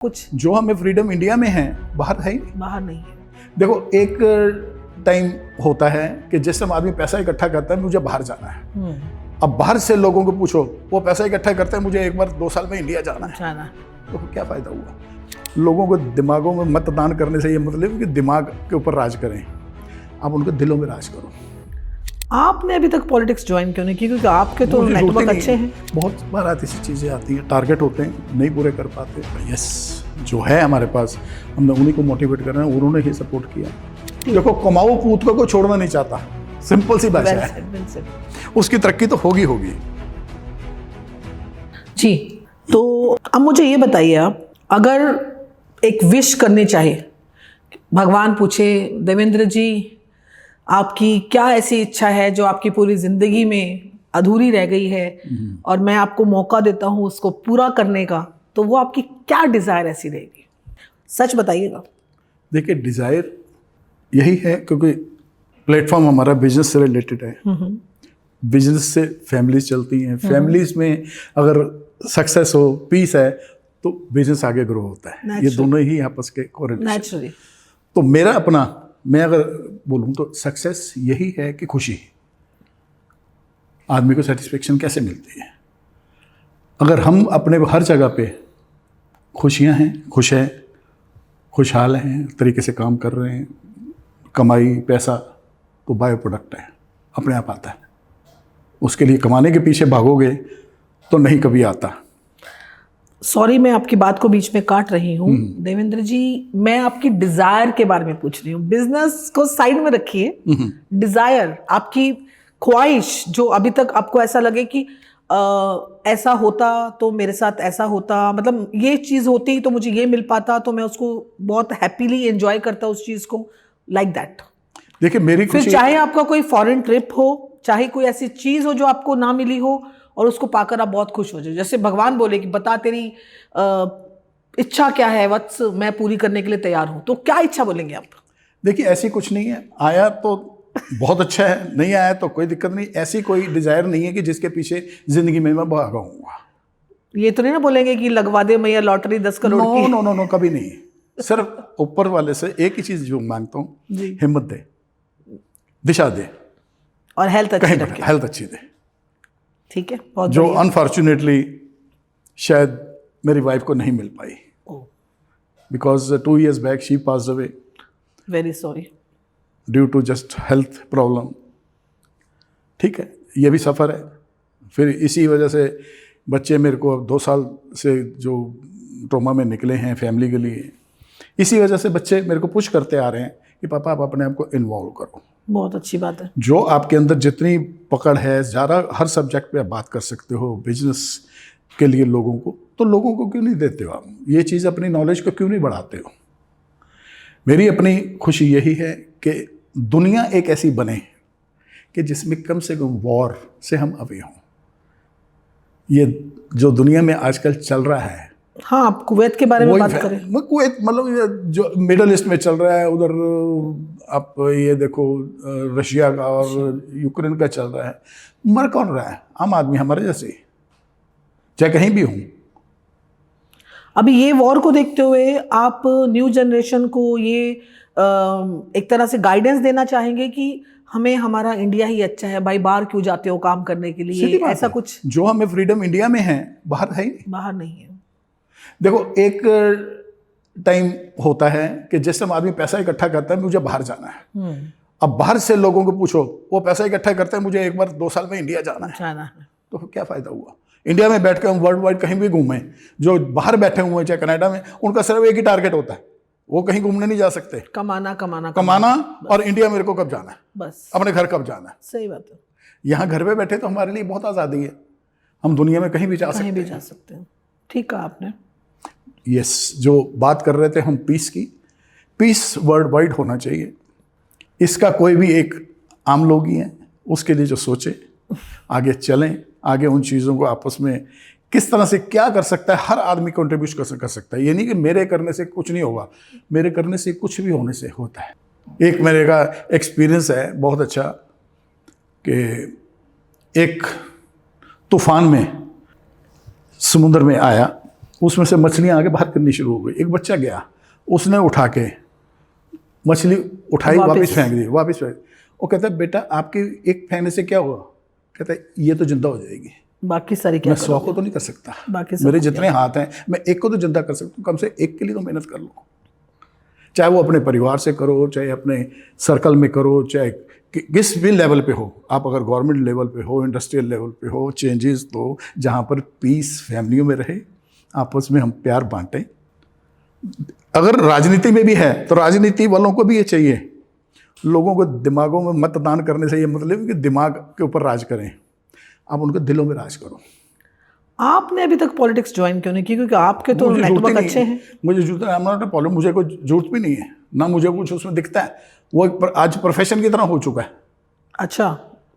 कुछ जो हमें फ्रीडम इंडिया में है बाहर है ही नहीं। बाहर नहीं है। देखो एक टाइम होता है कि जिस समय आदमी पैसा इकट्ठा करता है मुझे बाहर जाना है। अब बाहर से लोगों को पूछो वो पैसा इकट्ठा करते हैं मुझे एक बार 2 साल में इंडिया जाना है, तो क्या फायदा हुआ। लोगों को दिमागों में मतदान करने से ये मतलब कि दिमाग के ऊपर राज करें, आप उनके दिलों में राज करो। आपने अभी तक पॉलिटिक्स ज्वाइन क्यों नहीं की? क्योंकि आपके तो नेटवर्क अच्छे हैं। बहुत बार ऐसी चीज़ें आती हैं, टारगेट होते हैं नहीं पूरे कर पाते। यस, जो है हमारे पास हमने उन्हीं को मोटिवेट करना है, उन्होंने ही सपोर्ट किया। देखो कमाओ पूत को छोड़ना नहीं चाहता, सिंपल सी भाषा है। उसकी तरक्की तो होगी होगी। जी, तो अब मुझे ये बताइए, आप अगर एक विश करनी चाहे, भगवान पूछे देवेंद्र जी आपकी क्या ऐसी इच्छा है जो आपकी पूरी जिंदगी में अधूरी रह गई है और मैं आपको मौका देता हूँ उसको पूरा करने का, तो वो आपकी क्या डिजायर ऐसी रहेगी? सच बताइएगा। देखिए डिजायर यही है क्योंकि प्लेटफॉर्म हमारा बिजनेस से रिलेटेड है। बिजनेस से फैमिलीज चलती हैं, फैमिलीज में अगर सक्सेस हो, पीस है, तो बिजनेस आगे ग्रो होता है। ये दोनों ही आपस के कोरिलेशन। नेचुरली तो मेरा अपना, मैं अगर बोलूँ तो सक्सेस यही है कि खुशी। आदमी को सेटिस्फेक्शन कैसे मिलती है? अगर हम अपने हर जगह पे खुशियाँ हैं, खुश हैं, खुशहाल हैं, तरीके से काम कर रहे हैं, कमाई पैसा तो बाय प्रोडक्ट है, अपने आप आता है। उसके लिए कमाने के पीछे भागोगे तो नहीं कभी आता। सॉरी, मैं आपकी बात को बीच में काट रही हूँ देवेंद्र जी, मैं आपकी डिजायर के बारे में पूछ रही हूँ। बिजनेस को साइड में रखिए, डिजायर, आपकी ख्वाहिश जो अभी तक आपको ऐसा लगे कि ऐसा होता तो मेरे साथ ऐसा होता, मतलब ये चीज होती तो मुझे ये मिल पाता तो मैं उसको बहुत हैप्पीली एंजॉय करता उस चीज को, लाइक दैट। देखिए मेरी खुशी, फिर चाहे आपका कोई फॉरेन ट्रिप हो, चाहे कोई ऐसी चीज हो जो आपको ना मिली हो और उसको पाकर आप बहुत खुश हो जाए। जैसे भगवान बोले कि बता तेरी इच्छा क्या है वत्स, मैं पूरी करने के लिए तैयार हूं, तो क्या इच्छा बोलेंगे आप? देखिए ऐसी कुछ नहीं है, आया तो बहुत अच्छा है, नहीं आया तो कोई दिक्कत नहीं। ऐसी कोई डिजायर नहीं है कि जिसके पीछे जिंदगी में मैं भागाऊंगा। ये तो नहीं ना बोलेंगे कि लगवा दे मैया लॉटरी 10 करोड़ की? नो नो नो, कभी नहीं। सिर्फ ऊपर वाले से एक ही चीज जो मांगता हूँ, हिम्मत दे, दिशा दे और हेल्थ अच्छी दे। ठीक है, बहुत जो अनफॉर्चुनेटली शायद मेरी वाइफ को नहीं मिल पाई, because 2 years back she passed away. Very sorry. Due to just health problem. ठीक है, ये भी सफ़र है। फिर इसी वजह से बच्चे मेरे को 2 साल से जो ट्रॉमा में निकले हैं फैमिली के लिए, इसी वजह से बच्चे मेरे को पुश करते आ रहे हैं कि पापा आप अपने आप को इन्वॉल्व करो। बहुत अच्छी बात है। जो आपके अंदर जितनी पकड़ है, ज़्यादा हर सब्जेक्ट पे आप बात कर सकते हो बिजनेस के लिए लोगों को, तो लोगों को क्यों नहीं देते हो आप ये चीज़? अपनी नॉलेज को क्यों नहीं बढ़ाते हो? मेरी अपनी खुशी यही है कि दुनिया एक ऐसी बने कि जिसमें कम से कम वॉर से हम अवे हों। ये जो दुनिया में आजकल चल रहा है, हाँ आप कुवैत के बारे में बात करें। कुवैत मतलब जो मिडल ईस्ट में चल रहा है, उधर आप ये देखो रशिया का और यूक्रेन का चल रहा है। मर कौन रहा है? आम आदमी हमारे जैसे, चाहे कहीं भी हूँ। अभी ये वॉर को देखते हुए आप न्यू जनरेशन को ये एक तरह से गाइडेंस देना चाहेंगे कि हमें हमारा इंडिया ही अच्छा है भाई, बाहर क्यों जाते हो काम करने के लिए? ऐसा कुछ जो हमें फ्रीडम इंडिया में है बाहर है ही नहीं। बाहर नहीं है। देखो एक टाइम होता है कि जिस समय आदमी पैसा इकट्ठा करता है मुझे बाहर जाना है। अब बाहर से लोगों को पूछो वो पैसा इकट्ठा करते हैं मुझे एक बार 2 साल में इंडिया जाना है, तो क्या फायदा हुआ। इंडिया में बैठ कर हम वर्ल्ड वाइड कहीं भी घूमें, जो बाहर बैठे हुए हैं चाहे कनाडा में, उनका सिर्फ एक ही टारगेट होता है, वो कहीं घूमने नहीं जा सकते। कमाना कमाना कमाना, और इंडिया मेरे को कब जाना है, बस अपने घर कब जाना है। सही बात है। यहाँ घर पे बैठे तो हमारे लिए बहुत आज़ादी है, हम दुनिया में कहीं भी जा सकते हैं। ठीक है आपने। यस, जो बात कर रहे थे हम पीस की, पीस वर्ल्ड वाइड होना चाहिए। इसका कोई भी एक आम लोग ही हैं, उसके लिए जो सोचे आगे चलें, आगे उन चीज़ों को आपस में किस तरह से क्या कर सकता है, हर आदमी कंट्रीब्यूट कर सकता है। ये नहीं कि मेरे करने से कुछ नहीं होगा, मेरे करने से कुछ भी होने से होता है। एक मेरे का एक्सपीरियंस है बहुत अच्छा कि एक तूफान में समुद्र में आया उसमें से मछलियाँ आगे बाहर करनी शुरू हो गई। एक बच्चा गया, उसने उठा के मछली उठाई, वापस फेंक दी, वापस फेंक। वो कहता है बेटा आपके एक फेंकने से क्या हुआ? कहता है ये तो जिंदा हो जाएगी, बाकी सारी क्या मैं 100 को तो नहीं कर सकता, बाकी मेरे जितने हाथ हैं मैं एक को तो जिंदा कर सकता हूँ, कम से एक के लिए तो मेहनत कर लो। चाहे वो अपने परिवार से करो, चाहे अपने सर्कल में करो, चाहे किस भी लेवल पे हो। आप अगर गवर्नमेंट लेवल पे हो, इंडस्ट्रियल लेवल पे हो, चेंजेस तो जहाँ पर पीस फैमिलियों में रहे, आपस में हम प्यार बांटें। अगर राजनीति में भी है तो राजनीति वालों को भी ये चाहिए, लोगों को दिमागों में मतदान करने से ये मतलब कि दिमाग के ऊपर राज करें, आप उनके दिलों में राज करो। आपने अभी तक पॉलिटिक्स ज्वाइन क्यों नहीं की? क्योंकि आपके तो नेटवर्क अच्छे हैं। मुझे जरूरत मुझे कोई जरूरत भी नहीं है, ना मुझे कुछ उसमें दिखता है। वो आज प्रोफेशन की तरह हो चुका है। अच्छा,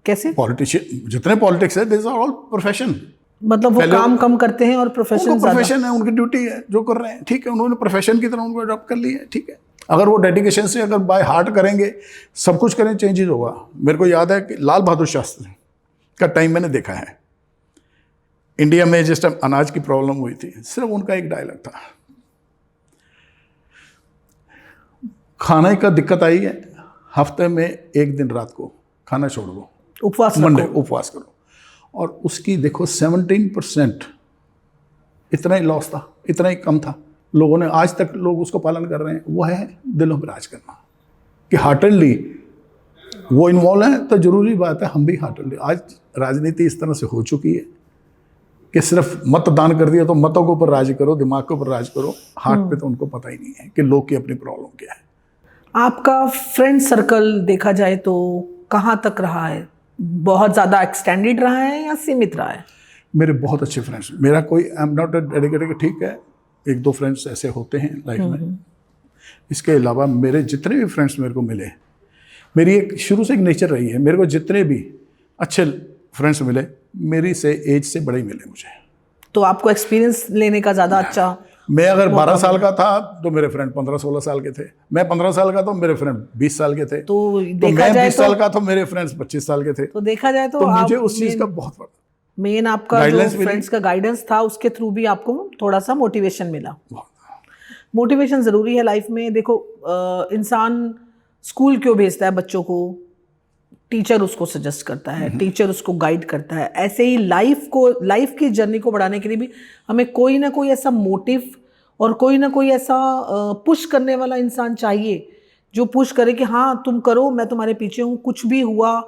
कैसे? पॉलिटिशियन जितने पॉलिटिक्स है, दिस आर ऑल प्रोफेशन। मतलब वो काम कम करते हैं और प्रोफेशन प्रोफेशन है, उनकी ड्यूटी है, जो कर रहे हैं ठीक है, उन्होंने प्रोफेशन की तरह उनको अडॉप्ट कर लिया है, ठीक है। अगर वो डेडिकेशन से अगर बाय हार्ट करेंगे, सब कुछ करें, चेंजेस होगा। मेरे को याद है कि लाल बहादुर शास्त्री का टाइम मैंने देखा है। इंडिया में जिस टाइम अनाज की प्रॉब्लम हुई थी, सिर्फ उनका एक डायलॉग था, खाने का दिक्कत आई है, हफ्ते में एक दिन रात को खाना छोड़ दो, उपवास मंडे उपवास करो। और उसकी देखो 17% इतना ही लॉस था, इतना ही कम था। लोगों ने आज तक लोग उसको पालन कर रहे हैं। वो है दिलों में राज करना, कि हार्टली वो इन्वॉल्व है तो जरूरी बात है हम भी हार्टली। आज राजनीति इस तरह से हो चुकी है कि सिर्फ मतदान कर दिया तो मतों के ऊपर राज करो, दिमाग के ऊपर राज करो, हार्ट पे तो उनको पता ही नहीं है कि लोग की अपनी प्रॉब्लम क्या है। आपका फ्रेंड सर्कल देखा जाए तो कहाँ तक रहा है? बहुत ज़्यादा एक्सटेंडेड रहा है या सीमित रहा है? मेरे बहुत अच्छे फ्रेंड्स, मेरा कोई आई एम नॉट डेडिकेटेड, ठीक है, एक दो फ्रेंड्स ऐसे होते हैं लाइफ में। इसके अलावा मेरे जितने भी फ्रेंड्स मेरे को मिले, मेरी एक शुरू से एक नेचर रही है, मेरे को जितने भी अच्छे फ्रेंड्स मिले, मेरी से एज से बड़े ही मिले मुझे। तो आपको एक्सपीरियंस लेने का ज़्यादा अच्छा? मैं अगर 12 साल का था तो मेरे फ्रेंड 15-16 साल के थे, मैं 15 साल का तो मेरे फ्रेंड 20 साल के थे, तो मैं 20 साल का तो मेरे फ्रेंड्स 25 साल के थे। तो देखा जाए तो मुझे उस चीज़ का बहुत बड़ा मेन आपका जो फ्रेंड्स का गाइडेंस था, उसके थ्रू भी आपको थोड़ा सा मोटिवेशन मिला। मोटिवेशन ज़रूरी है लाइफ में। देखो इंसान स्कूल क्यों भेजता है बच्चों को? टीचर उसको सजेस्ट करता है, टीचर उसको गाइड करता है। ऐसे ही लाइफ की जर्नी को बढ़ाने के लिए भी हमें कोई ना कोई ऐसा मोटिव और कोई ना कोई ऐसा पुश करने वाला इंसान चाहिए, जो पुश करे कि हाँ तुम करो, मैं तुम्हारे पीछे हूँ, कुछ भी हुआ,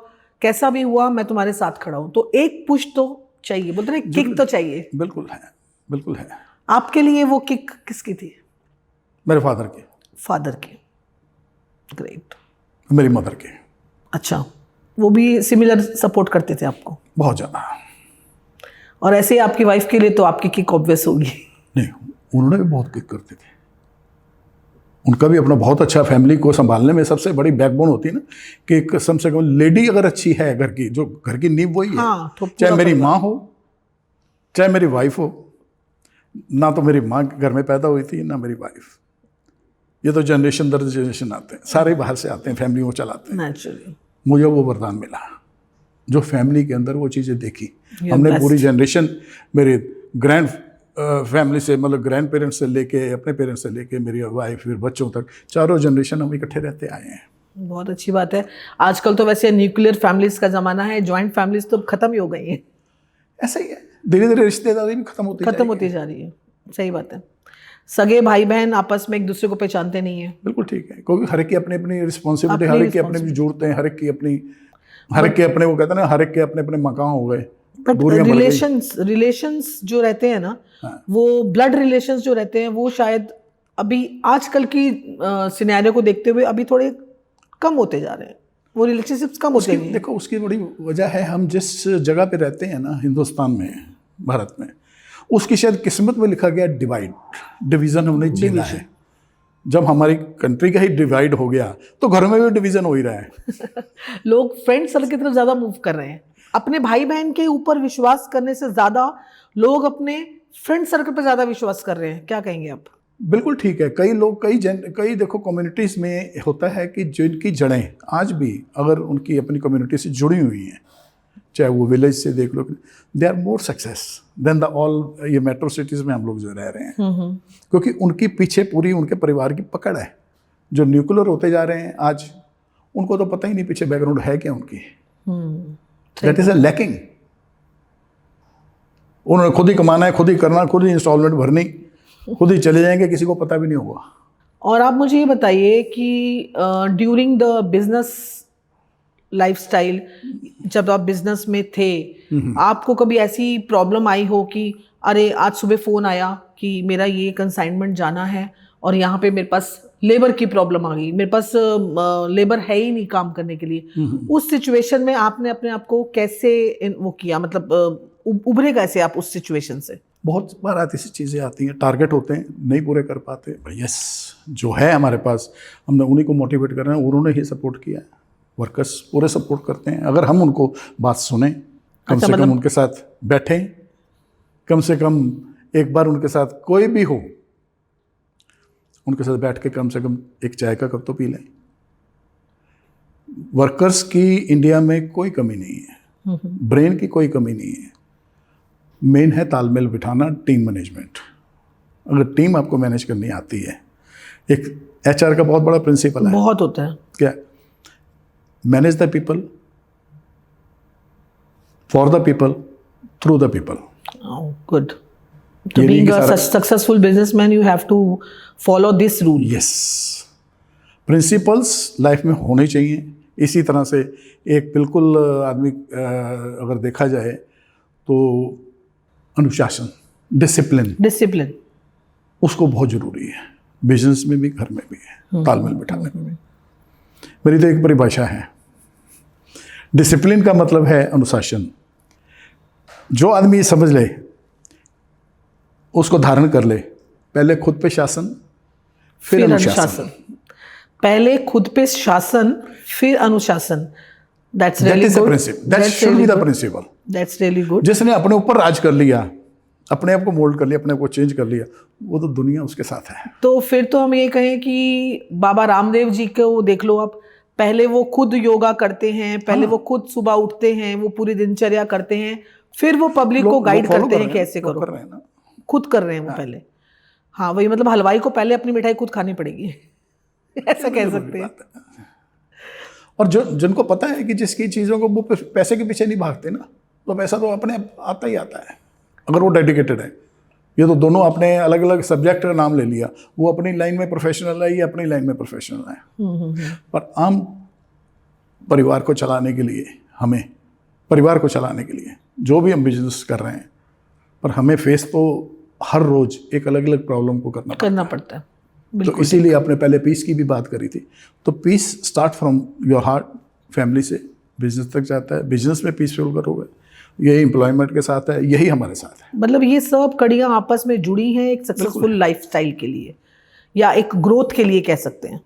कैसा भी हुआ, मैं तुम्हारे साथ खड़ा हूँ। तो एक पुश तो चाहिए, बोलते हैं किक तो चाहिए। बिल्कुल है, बिल्कुल है। आपके लिए वो किक किसकी थी? मेरे फादर की। फादर की। ग्रेट। मेरी मदर की। अच्छा, वो भी सिमिलर सपोर्ट करते थे आपको? बहुत ज़्यादा। और ऐसे ही आपकी वाइफ के लिए तो आपकी किक ऑब्वियस होगी। नहीं, उन्होंने भी बहुत किक करते थे। उनका भी अपना बहुत अच्छा, फैमिली को संभालने में सबसे बड़ी बैकबोन होती है ना, कि कम से कम लेडी अगर अच्छी है घर की, जो घर की नींव वही है। हाँ, तो चाहे मेरी माँ हो, चाहे मेरी वाइफ हो। ना तो मेरी माँ घर में पैदा हुई थी, ना मेरी वाइफ। ये तो जनरेशन दर जनरेशन आते हैं, सारे बाहर से आते हैं, फैमिली को चलाते हैं। नेचुरली मुझे वो वरदान मिला, जो फैमिली के अंदर वो चीज़ें देखी। हमने पूरी जनरेशन, मेरे ग्रैंड फैमिली से, मतलब ग्रैंड पेरेंट्स से लेके, अपने पेरेंट्स से लेके, मेरी वाइफ, फिर बच्चों तक, चारों जनरेशन हम इकट्ठे रहते आए हैं। बहुत अच्छी बात है। आजकल तो वैसे न्यूक्लियर फैमिलीज का ज़माना है, जॉइंट फैमिलीज तो खत्म ही हो गई हैं। ऐसा ही है, धीरे धीरे रिश्तेदारी भी खत्म होती जा रही है। सही बात है। सगे भाई बहन आपस में एक दूसरे को पहचानते नहीं है। बिल्कुल ठीक है, क्योंकि हर एक की अपनी अपनी रिस्पॉन्सिबिलिटी, हर एक की अपनी जरूरतें, हर एक के अपने, वो कहते हैं ना, हर एक के अपने अपने मकान हो गए। बट रिलेशंस जो रहते हैं ना, वो ब्लड रिलेशंस जो रहते हैं, वो शायद अभी आजकल की सिनेरियो को देखते हुए अभी थोड़े कम होते जा रहे हैं। वो रिलेशनशिप्स कम होते हैं। देखो, उसकी बड़ी वजह है, हम जिस जगह पे रहते हैं ना, हिंदुस्तान में, भारत में, उसकी शायद किस्मत में लिखा गया डिवीज़न हमने झेला है। जब हमारी कंट्री का ही डिवाइड हो गया तो घर में भी डिवीज़न हो ही रहा है। लोग फ्रेंड सर्कल की तरफ ज़्यादा मूव कर रहे हैं। अपने भाई बहन के ऊपर विश्वास करने से ज़्यादा लोग अपने फ्रेंड सर्कल पर ज़्यादा विश्वास कर रहे हैं। क्या कहेंगे आप? बिल्कुल ठीक है। कई लोग, कई देखो कम्युनिटीज़ में होता है कि जिनकी जड़ें आज भी अगर उनकी अपनी कम्युनिटी से जुड़ी हुई हैं, चाहे वो विलेज से देख लो, they are more success than the all ये मेट्रो सिटीज़ में हम लोग जो रह रहे हैं, क्योंकि उनकी पीछे पूरी उनके परिवार की पकड़ है। जो न्यूक्लियर होते जा रहे हैं आज, उनको तो पता ही नहीं पीछे बैकग्राउंड है क्या उनकी। That is a lacking. उन्होंने खुद ही कमाना है, खुद ही करना, खुद ही इंस्टॉलमेंट भरनी, खुद ही चले जाएंगे, किसी को पता भी नहीं होगा। और आप मुझे ये बताइए कि ड्यूरिंग द बिजनेस लाइफस्टाइल, जब आप बिजनेस में थे, आपको कभी ऐसी प्रॉब्लम आई हो कि अरे आज सुबह फ़ोन आया कि मेरा ये कंसाइनमेंट जाना है और यहाँ पे मेरे पास लेबर की प्रॉब्लम आ गई, मेरे पास लेबर है ही नहीं काम करने के लिए। उस सिचुएशन में आपने अपने आप को कैसे वो किया, मतलब उभरे कैसे आप उस सिचुएशन से? बहुत बार ऐसी चीज़ें आती हैं, टारगेट होते हैं, नहीं पूरे कर पाते, यस जो है हमारे पास हमने उन्हीं को मोटिवेट करना है, उन्होंने ही सपोर्ट किया है। वर्कर्स पूरे सपोर्ट करते हैं, अगर हम उनको बात सुने, कम से कम उनके साथ बैठें, कम से कम एक बार उनके साथ कोई भी हो, उनके साथ बैठ के कम से कम एक चाय का कप तो पी लें। वर्कर्स की इंडिया में कोई कमी नहीं है, ब्रेन की कोई कमी नहीं है। मेन है तालमेल बिठाना, टीम मैनेजमेंट। अगर टीम आपको मैनेज करनी आती है, एक एचआर का बहुत बड़ा प्रिंसिपल है, बहुत होता है क्या, manage the people for the people through the people. Good. To being a successful businessman, you have to follow this rule. Yes, principles life में होने चाहिए। इसी तरह से एक बिल्कुल आदमी अगर देखा जाए तो अनुशासन, डिसिप्लिन उसको बहुत ज़रूरी है, बिजनेस में भी घर में भी है, तालमेल बिठाने में। मेरी तो एक परिभाषा है, डिसिप्लिन का मतलब है अनुशासन। जो आदमी समझ ले, उसको धारण कर ले, पहले खुद पे शासन फिर अनुशासन। पहले खुद पे शासन फिर अनुशासन। That's really good. That should be the principle. That's really good. जिसने अपने ऊपर राज कर लिया, अपने आप को मोल्ड कर लिया, अपने आप को चेंज कर लिया, वो तो दुनिया उसके साथ है। तो फिर तो हम ये कहें कि बाबा रामदेव जी को देख लो आप, पहले वो खुद योगा करते हैं, पहले वो खुद सुबह उठते हैं, वो पूरी दिनचर्या करते हैं, फिर वो पब्लिक को गाइड करते हैं कैसे करो, कर रहे हैं ना, खुद कर रहे हैं वो पहले। हाँ वही, मतलब हलवाई को पहले अपनी मिठाई खुद खानी पड़ेगी ऐसा कह सकते हैं। और जो जिनको पता है कि जिसकी चीज़ों को वो पैसे के पीछे नहीं भागते ना, तो पैसा तो अपने आता ही आता है, अगर वो डेडिकेटेड है। ये तो दोनों अपने अलग अलग सब्जेक्ट का नाम ले लिया, वो अपनी लाइन में प्रोफेशनल है, ये अपनी लाइन में प्रोफेशनल है। पर आम परिवार को चलाने के लिए, हमें परिवार को चलाने के लिए जो भी हम बिजनेस कर रहे हैं, पर हमें फेस तो हर रोज एक अलग अलग प्रॉब्लम को करना पड़ता है। तो इसीलिए आपने पहले पीस की भी बात करी थी, तो peace start from your heart, family से बिजनेस तक जाता है। बिजनेस में पीसफुल करोगे, यही एम्प्लॉयमेंट के साथ है, यही हमारे साथ है। मतलब ये सब कड़ियाँ आपस में जुड़ी हैं एक सक्सेसफुल लाइफस्टाइल के लिए, या एक ग्रोथ के लिए कह सकते हैं।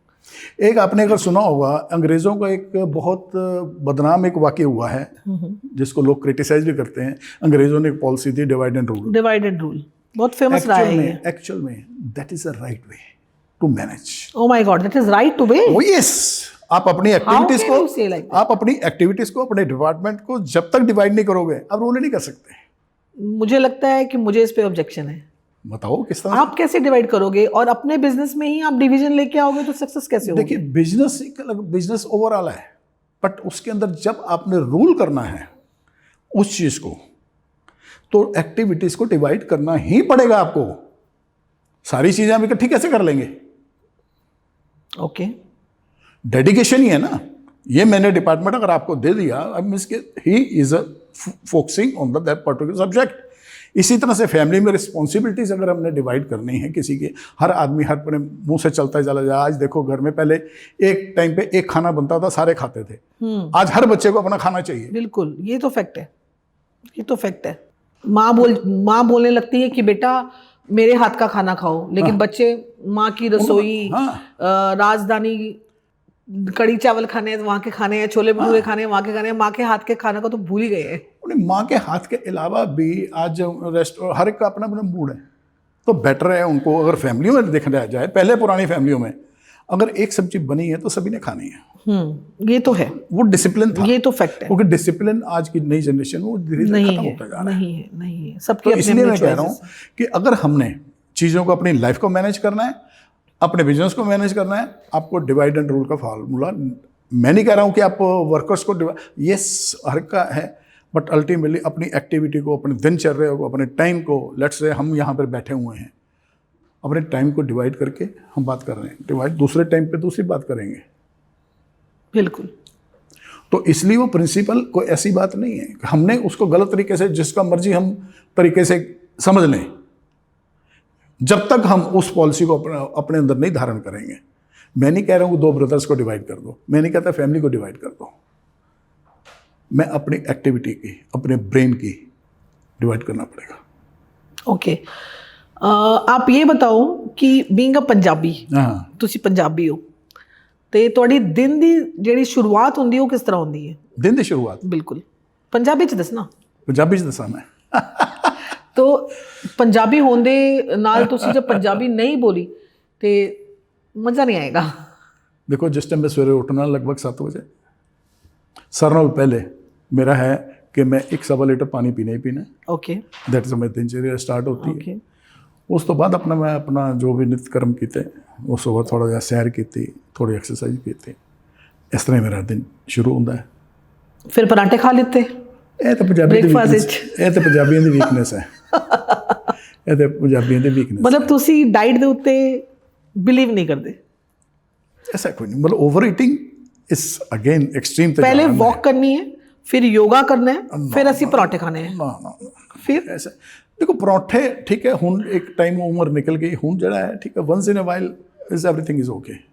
एक आपने अगर सुना होगा, अंग्रेज़ों का एक बहुत बदनाम एक वाक़या हुआ है, जिसको लोग क्रिटिसाइज भी करते हैं। अंग्रेज़ों ने एक पॉलिसी थी, डिवाइड एंड रूल, बहुत फेमस रहा है। एक्चुअल में that is the right way to manage. Oh my god, that is right way. Oh yes, आप अपनी एक्टिविटीज को, आप अपनी एक्टिविटीज को, अपने डिपार्टमेंट को जब तक डिवाइड नहीं करोगे, आप रूल नहीं कर सकते। मुझे लगता है कि मुझे इस पे ऑब्जेक्शन है। बताओ किस तरह आप कैसे डिवाइड करोगे, और अपने बिजनेस में ही आप डिवीजन लेके आओगे तो सक्सेस कैसे होगी? देखिए, बिजनेस एक अलग बिजनेस ओवरऑल है, बट उसके अंदर जब आपने रूल करना है उस चीज को, तो एक्टिविटीज को डिवाइड करना ही पड़ेगा आपको। सारी चीजें आप इकट्ठी कैसे कर लेंगे? ओके, डेडिकेशन ही है ना। ये मैंने डिपार्टमेंट अगर आपको दे दिया, आई मींस के he is focusing on that particular subject. इसी तरह से फैमिली में रिस्पॉन्सिबिलिटीज अगर हमने डिवाइड करनी है किसी के, हर आदमी हर अपने मुंह से चलता चला जाए। आज देखो, घर में पहले एक टाइम पे एक खाना बनता था, सारे खाते थे। आज हर बच्चे को अपना खाना चाहिए। बिल्कुल, ये तो फैक्ट है, ये तो फैक्ट है। माँ बोलने लगती है कि बेटा मेरे हाथ का खाना खाओ, लेकिन बच्चे माँ की रसोई, राजधानी कड़ी चावल खाने हैं वहाँ के खाने हैं, छोले भटूरे खाने हैं वहाँ के खाने हैं, माँ के हाथ के खाने को तो भूल ही गए हैं। माँ के हाथ के अलावा भी आज रेस्टोरेंट, हर एक का अपना अपना मूड है, तो बेटर है उनको अगर फैमिलियों में देखा जाए। पहले पुरानी फैमिलियों में अगर एक सब्जी बनी है तो सभी ने खानी है। ये तो है, वो डिसिप्लिन था, ये तो फैक्ट है। क्योंकि डिसिप्लिन आज की नई जनरेशन वो धीरे धीरे नहीं खत्म है, होता जा रहा है। नहीं है, सबकी तो अपनी इसलिए अपनी मैं कह रहा हूँ choices हैं। कि अगर हमने चीज़ों को, अपनी लाइफ को मैनेज करना है, अपने बिजनेस को मैनेज करना है, आपको डिवाइड एंड रूल का फार्मूला, मैं नहीं कह रहा हूँ कि आप वर्कर्स को यस हर का है, बट अल्टीमेटली अपनी एक्टिविटी को, अपने दिनचर्या को, अपने टाइम को, लेट्स से हम यहाँ पर बैठे हुए हैं, अपने टाइम को डिवाइड करके हम बात कर रहे हैं, डिवाइड दूसरे टाइम पे दूसरी बात करेंगे। बिल्कुल। तो इसलिए वो प्रिंसिपल कोई ऐसी बात नहीं है कि हमने उसको गलत तरीके से, जिसका मर्जी हम तरीके से समझ लें, जब तक हम उस पॉलिसी को अपने अंदर नहीं धारण करेंगे। मैं नहीं कह रहा हूँ कि 2 ब्रदर्स को डिवाइड कर दो, मैं नहीं कहता फैमिली को डिवाइड कर दो, मैं अपनी एक्टिविटी की, अपने ब्रेन की डिवाइड करना पड़ेगा। ओके, आप ये बताओ कि बीइंग अ पंजाबी, हाँ, ਤੁਸੀਂ ਪੰਜਾਬੀ ਹੋ ਤੇ ਤੁਹਾਡੀ ਦਿਨ ਦੀ ਜਿਹੜੀ ਸ਼ੁਰੂਆਤ ਹੁੰਦੀ ਹੈ ਉਹ ਕਿਸ ਤਰ੍ਹਾਂ ਹੁੰਦੀ ਹੈ? दिन की शुरुआत ਬਿਲਕੁਲ ਪੰਜਾਬੀ ਚ ਦੱਸਣਾ। पंजाबी च दसा मैं। ਤੋ ਪੰਜਾਬੀ ਹੋਣ ਦੇ ਨਾਲ ਤੁਸੀਂ ਜਦ ਪੰਜਾਬੀ ਨਹੀਂ ਬੋਲੀ ਤੇ ਮਜ਼ਾ ਨਹੀਂ ਆਏਗਾ। देखो, जिस टाइम मैं सवेरे उठना लगभग 7 बजे, सारे नाल पहले मेरा है कि मैं 1 सवा लीटर पानी पीना ही पीना, ओके दैट इज मेरी दिनचर्या स्टार्ट होती है। ओके उस तो बाद मैं अपना जो भी नित्य कर्म किए, उस तो बाद थोड़ा जिहा सैर की, थोड़ी एक्सरसाइज की, इस तरह मेरा दिन शुरू होता है। ਫਿਰ ਪਰਾਂਠੇ ਖਾ ਲਿੱਤੇ ਇਹ ਤਾਂ ਪੰਜਾਬੀ ਦੀ Breakfast ਵੀਕਨੈਸ, ਇਹ ਤਾਂ ਪੰਜਾਬੀਆਂ ਦੀ ਵੀਕਨੈਸ ਹੈ। ਇਹ ਤਾਂ ਪੰਜਾਬੀਆਂ ਦੀ ਵੀਕਨੈਸ। ਮਤਲਬ ਤੁਸੀਂ ਡਾਈਟ ਦੇ ਉੱਤੇ ਬਿਲੀਵ ਨਹੀਂ ਕਰਦੇ? ऐसा कोई नहीं, मतलब over eating is again extreme. पहले वॉक करनी है, फिर योगा करना है, फिर ਅਸੀਂ ਪਰਾਂਠੇ ਖਾਣੇ हैं। ना ना फिर ऐसा देखो, पराठे ठीक है, हुन एक टाइम उम्र निकल गई, हुन जड़ा है ठीक है, once in a while is everything is okay,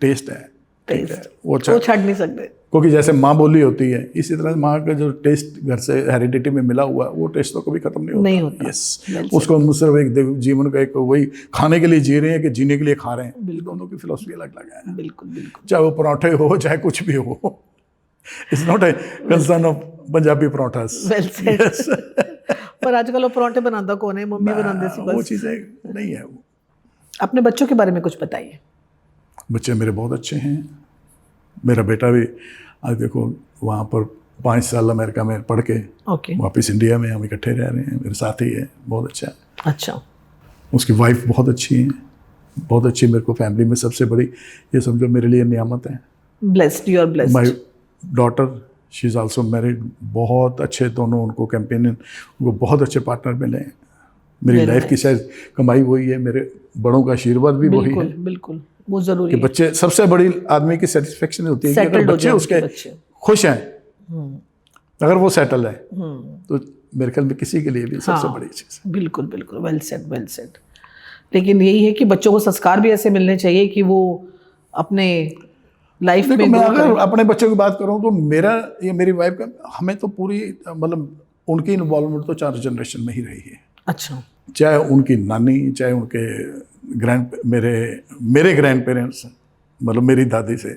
test है, ठीक है, वो वो छੱਡ नहीं सकते, क्योंकि जैसे माँ बोली होती है, इसी तरह माँ का जो टेस्ट घर से हेरिडिटी में मिला हुआ है, वो टेस्ट तो कभी खत्म नहीं होता। यस, उसको हम सिर्फ एक जीवन का एक वही खाने के लिए जी रहे हैं कि जीने के लिए खा रहे हैं। दोनों की फिलोसफी अलग अलग है। बिल्कुल बिल्कुल। चाहे वो पराठे हो, चाहे कुछ भी हो, it's not a concern of Punjabi parathas. Well said. पर आजकल वो पराठे बनाता कौन है? मम्मी बनाते सी वो बस। चीज़ें नहीं है। अपने बच्चों के बारे में कुछ बताइए। बच्चे मेरे बहुत अच्छे हैं। मेरा बेटा भी आज देखो वहाँ पर 5 साल अमेरिका में पढ़ के ओके वापस इंडिया में हम इकट्ठे रह रहे हैं, मेरे साथ ही है, बहुत अच्छा है। अच्छा। उसकी वाइफ बहुत अच्छी है, बहुत अच्छी। मेरे को फैमिली में सबसे बड़ी ये समझो मेरे लिए नियामत है। Blessed, you are blessed. My daughter, she is also married, बहुत अच्छे दोनों उनको कैंपेनियन, उनको बहुत अच्छे पार्टनर मिले हैं। मेरी लाइफ की शायद कमाई वही है, मेरे बड़ों का आशीर्वाद भी वही है। बिल्कुल बिल्कुल, वो जरूरी कि है। बच्चे, सबसे बड़ी आदमी की सेटिस्फेक्शन होती है कि अगर Settled हो बच्चे जाए उसके बच्चे। खुश हैं, अगर वो सेटल है, तो मेरे ख्याल में किसी के लिए भी सबसे बड़ी चीज़ है। बिल्कुल बिल्कुल, वेल सेड वेल सेड। लेकिन यही है कि बच्चों को संस्कार भी ऐसे मिलने चाहिए कि वो अपने लाइफ में देखो, मैं grow अगर करें। अपने बच्चों की बात करूं तो मेरा ये मेरी वाइफ का, हमें तो पूरी मतलब उनकी इन्वॉल्वमेंट तो 4 जनरेशन में ही रही है। अच्छा। चाहे उनकी नानी, चाहे उनके मेरे ग्रैंड पेरेंट्स, मतलब मेरी दादी से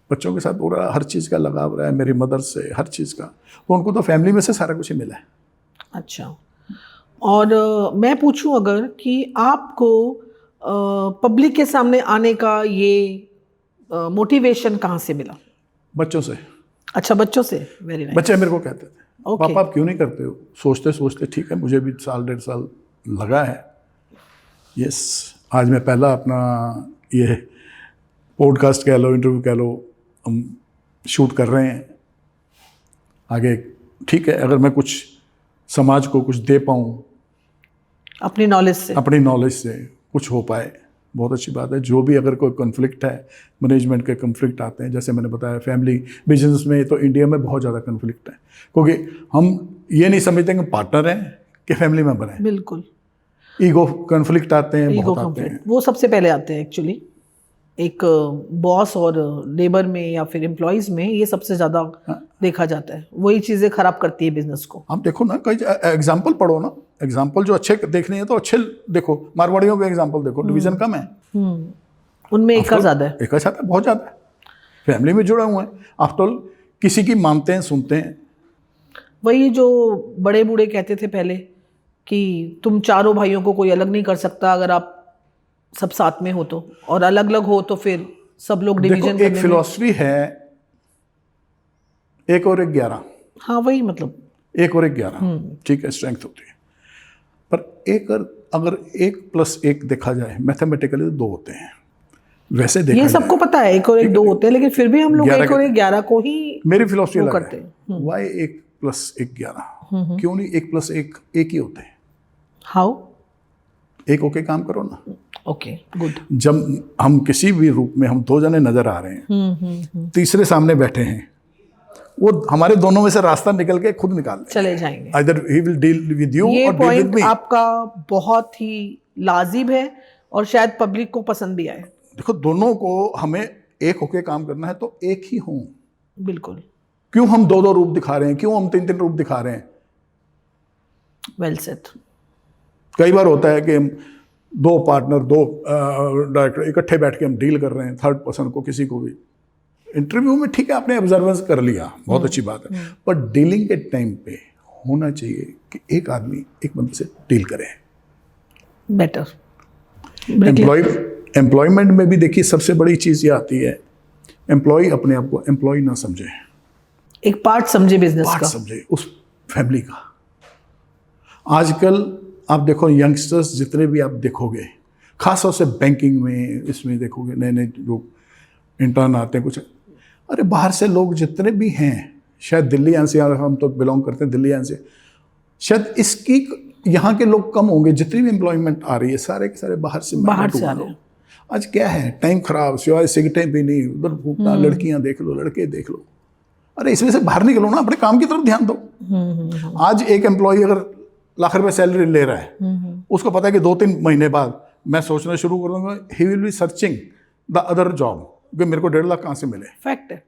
बच्चों के साथ पूरा हर चीज़ का लगाव रहा है, मेरी मदर से हर चीज़ का। तो उनको तो फैमिली में से सारा कुछ ही मिला है। अच्छा। और मैं पूछूं अगर कि आपको पब्लिक के सामने आने का ये मोटिवेशन कहाँ से मिला? बच्चों से। अच्छा, बच्चों से। Very nice. बच्चे मेरे को कहते थे, Okay. पापा आप क्यों नहीं करते हो? सोचते सोचते ठीक है, मुझे भी 1.5 साल लगा है। यस, आज मैं पहला अपना ये पॉडकास्ट कह लो, इंटरव्यू कह लो, हम शूट कर रहे हैं। आगे ठीक है, अगर मैं कुछ समाज को कुछ दे पाऊँ अपनी नॉलेज से, अपनी नॉलेज से कुछ हो पाए, बहुत अच्छी बात है। जो भी अगर कोई कॉन्फ्लिक्ट है, मैनेजमेंट के कॉन्फ्लिक्ट आते हैं, जैसे मैंने बताया फैमिली बिजनेस में, तो इंडिया में बहुत ज़्यादा कॉन्फ्लिक्ट है, क्योंकि हम ये नहीं समझते कि पार्टनर हैं कि फैमिली मेंबर हैं। बिल्कुल। ईगो कॉन्फ्लिक्ट आते हैं, ईगो बहुत आते हैं। कॉन्फ्लिक्ट वो सबसे पहले आते हैं एक्चुअली। एक बॉस और लेबर में या फिर एम्प्लॉयज में ये सबसे ज़्यादा देखा जाता है। वही चीज़ें खराब करती है बिजनेस को। आप देखो ना, कई एग्जाम्पल पढ़ो ना, एग्जाम्पल जो अच्छे देखने हैं तो अच्छे देखो। मारवाड़ियों के एग्जाम्पल देखो, डिवीजन कम है, उनमें एक का ज़्यादा है। एक का ज़्यादा, बहुत ज़्यादा है। फैमिली में जुड़ा हुआ है, आफ्टर ऑल किसी की मानते हैं, सुनते हैं। वही जो बड़े बूढ़े कहते थे पहले कि तुम चारों भाइयों को कोई अलग नहीं कर सकता, अगर आप सब साथ में हो तो, और अलग अलग हो तो फिर सब लोग देखो डिवीजन एक फिलॉसफी है 1 और 1 11, हाँ वही मतलब 1 और 1 11, ठीक है, स्ट्रेंथ होती है। पर अगर 1+1 देखा जाए मैथमेटिकली तो 2 होते हैं। वैसे देखा ये जाए सबको पता है 1 और 1 2 होते हैं, लेकिन फिर भी हम लोग 11 1 और 1 11 को ही मेरी फिलॉसफी वो अलग करते है। हैं। वाई 1+1 11, क्यों नहीं 1+1 1 ही होते हैं? हाउ? एक होके काम करो ना। Okay good. जब हम किसी भी रूप में हम 2 जने नजर आ रहे हैं, तीसरे सामने बैठे हैं, वो हमारे दोनों में से रास्ता निकल के खुद निकाल देंगे। चले जाएंगे। Either he will deal with you ये or deal with point me। आपका बहुत ही लाजिब है और शायद पब्लिक को पसंद भी आए। देखो दोनों को हमें एक होके काम करना है तो एक ही हों। बिल्कुल। क्यों हम 2-2 रूप दिखा रहे हैं, क्यों हम 3-3 रूप दिखा रहे हैं? Well said. कई बार होता है कि हम 2 पार्टनर 2 डायरेक्टर इकट्ठे बैठ के हम डील कर रहे हैं, थर्ड पर्सन को किसी को भी इंटरव्यू में, ठीक है आपने ऑब्जर्वेंस कर लिया, बहुत अच्छी बात है, पर डीलिंग के टाइम पे होना चाहिए कि एक आदमी एक बंदे से डील करे। बेटर। एम्प्लॉयमेंट में भी देखिए सबसे बड़ी चीज़ ये आती है, एम्प्लॉय अपने आप को एम्प्लॉय ना समझे, एक पार्ट समझे बिजनेस पार्ट का, समझे उस फैमिली का। आजकल आप देखो यंगस्टर्स जितने भी आप देखोगे, खासतौर से बैंकिंग में इसमें देखोगे, नए नए जो इंटर्न आते हैं कुछ, अरे बाहर से लोग जितने भी हैं, शायद दिल्ली एनसीआर हम तो बिलोंग करते हैं दिल्ली एनसीआर, शायद इसकी यहाँ के लोग कम होंगे, जितनी भी एम्प्लॉयमेंट आ रही है सारे के सारे बाहर से आ रहे हैं। आज क्या है, टाइम खराब, सिवाय सिगरेटें भी नहीं, उधर भूखना, लड़कियां देख लो, लड़के देख लो, अरे इसमें से बाहर निकलो ना, अपने काम की तरफ ध्यान दो। आज एक एम्प्लॉय अगर लाख रुपए सैलरी ले रहा है, उसको पता है कि 2-3 महीने बाद मैं सोचना शुरू कर दूंगा, he will be searching the other job कि मेरे को 1.5 लाख कहाँ से मिले। फैक्ट है।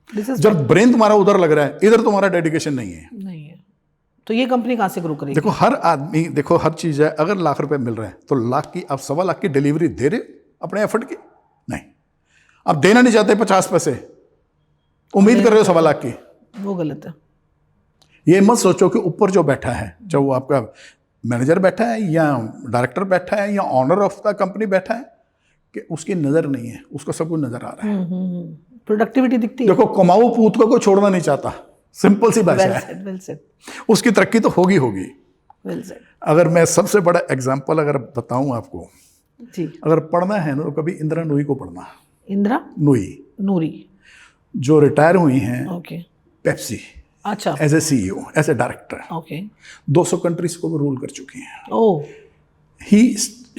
This is जब ब्रेन तुम्हारा उधर लग रहा है, इधर तुम्हारा डेडिकेशन नहीं है, तो ये कंपनी कहाँ से ग्रो करेगी? देखो हर आदमी, देखो हर चीज़ है, अगर लाख रुपए मिल रहे हैं तो लाख की आप 1.25 लाख की डिलीवरी दे रहे अपने एफर्ट की? नहीं, आप देना नहीं चाहते 50 पैसे, उम्मीद कर रहे हो 1.25 लाख की, वो गलत है। ये मत सोचो कि ऊपर जो बैठा है, चाहे वो आपका मैनेजर बैठा है या डायरेक्टर बैठा है या ऑनर ऑफ द कंपनी बैठा है, कि उसकी नज़र नहीं है, उसको सब कुछ नज़र आ रहा है। प्रोडक्टिविटी दिखती है। देखो कमाऊ पूत को कोई छोड़ना नहीं चाहता, सिंपल सी भाषा है। well said. उसकी तरक्की तो होगी होगी। well said. अगर मैं सबसे बड़ा एग्जाम्पल अगर बताऊं आपको, जी, अगर पढ़ना है ना तो कभी इंदिरा नूई को पढ़ना। इंदिरा नूई जो रिटायर हुई हैं ओके पेप्सी, अच्छा, as a CEO, as a director, okay 200 countries को वो रूल कर चुकी हैं। Oh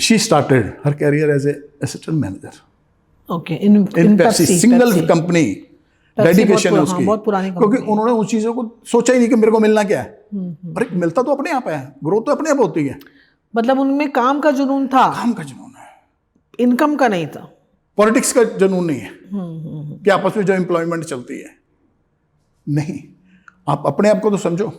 she started her career as a assistant manager okay in Pepsi, single company, dedication है उसकी, बहुत पुरानी क्योंकि उन्होंने उन चीज़ों को सोचा ही नहीं कि मेरे को मिलना क्या है। अरे मिलता तो अपने आप है, ग्रोथ तो अपने आप होती है। मतलब उनमें काम का जुनून था, काम का जुनून है, इनकम का नहीं था, पॉलिटिक्स का जुनून नहीं है कि आपस में जो एम्प्लॉयमेंट चलती है। नहीं, आप अपने आप को तो समझो।